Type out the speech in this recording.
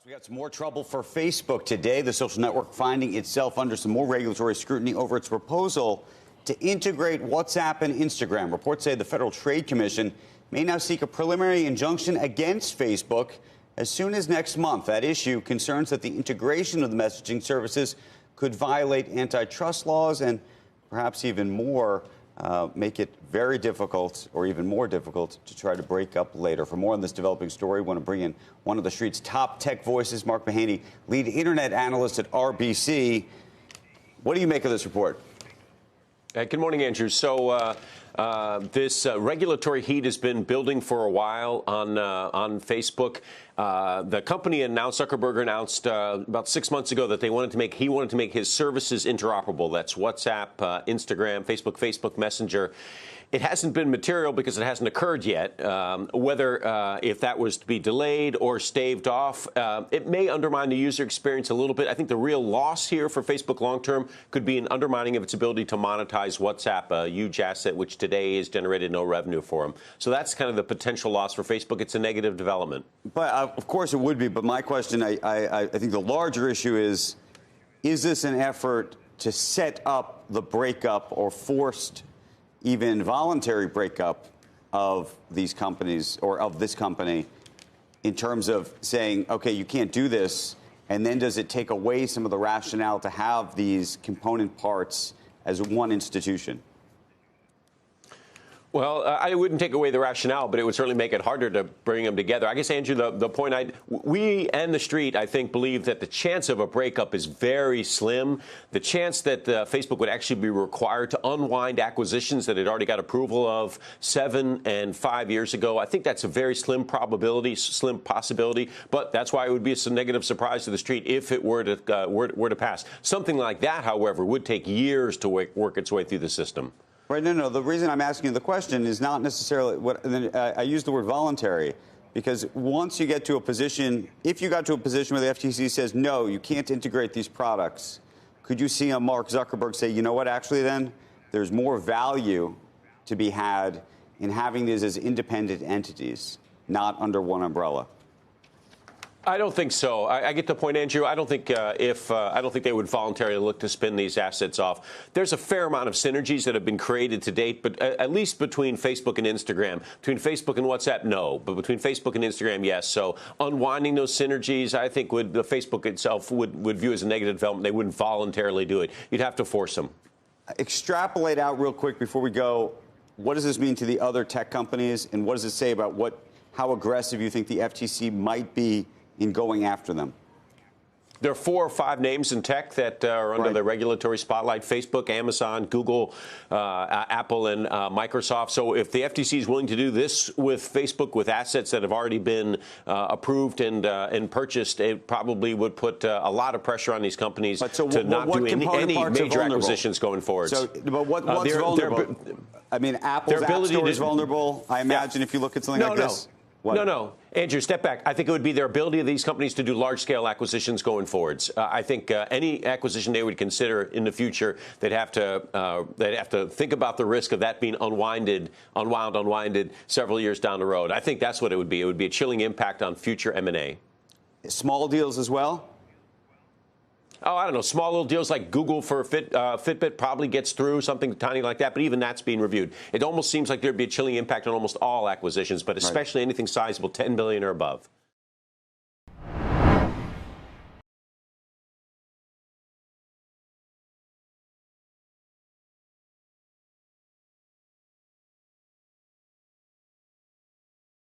We got some more trouble for Facebook today. The social network finding itself under some more regulatory scrutiny over its proposal to integrate WhatsApp and Instagram. Reports say the Federal Trade Commission may now seek a preliminary injunction against Facebook as soon as next month. That issue concerns that the integration of the messaging services could violate antitrust laws and perhaps even more make it very difficult or even more difficult to try to break up later. For more on this developing story, we want to bring in one of the street's top tech voices, Mark Mahaney, lead internet analyst at RBC. What do you make of this report? Good morning, Andrew. So this regulatory heat has been building for a while on Facebook. The company announced, Zuckerberg announced about 6 months ago that he wanted to make his services interoperable. That's WhatsApp, Instagram, Facebook Messenger. It hasn't been material because it hasn't occurred yet. Whether if that was to be delayed or staved off, it may undermine the user experience a little bit. I think the real loss here for Facebook long term could be an undermining of its ability to monetize WhatsApp, a huge asset which today has generated no revenue for them. So that's kind of the potential loss for Facebook. It's a negative development. But of course it would be. But my question, I think the larger issue is this an effort to set up the breakup or forced even voluntary breakup of these companies or of this company in terms of saying, OK, you can't do this. And then does it take away some of the rationale to have these component parts as one institution? Well, I wouldn't take away the rationale, but it would certainly make it harder to bring them together. I guess, Andrew, the point we and the street, I think, believe that the chance of a breakup is very slim. The chance that Facebook would actually be required to unwind acquisitions that it already got approval of 7 and 5 years ago, I think that's a very slim probability, slim possibility. But that's why it would be a negative surprise to the street if it were to pass. Something like that, however, would take years to work its way through the system. Right. No. The reason I'm asking you the question is not necessarily what I use the word voluntary, because once you get to a position, if you got to a position where the FTC says, no, you can't integrate these products, could you see a Mark Zuckerberg say, you know what, actually, then there's more value to be had in having these as independent entities, not under one umbrella? I don't think so. I get the point, Andrew. I don't think I don't think they would voluntarily look to spin these assets off. There's a fair amount of synergies that have been created to date, but at least between Facebook and Instagram. Between Facebook and WhatsApp, no. But between Facebook and Instagram, yes. So unwinding those synergies, I think the Facebook itself would view as a negative development. They wouldn't voluntarily do it. You'd have to force them. Extrapolate out real quick before we go. What does this mean to the other tech companies, and what does it say about how aggressive you think the FTC might be in going after them? There are 4 or 5 names in tech that are under the regulatory spotlight: Facebook, Amazon, Google, Apple, and Microsoft. So if the FTC is willing to do this with Facebook, with assets that have already been approved and purchased, it probably would put a lot of pressure on these companies to not do any major acquisitions going forward. So, but what's vulnerable? I mean, Apple's App Store is vulnerable. I imagine if you look at something like this. What? No. Andrew, step back. I think it would be their ability of these companies to do large-scale acquisitions going forwards. I think any acquisition they would consider in the future, they'd have to think about the risk of that being unwinded several years down the road. I think that's what it would be. It would be a chilling impact on future M&A. Small deals as well? Oh, I don't know. Small little deals like Google for Fitbit probably gets through, something tiny like that. But even that's being reviewed. It almost seems like there'd be a chilling impact on almost all acquisitions, but especially anything sizable, $10 billion or above.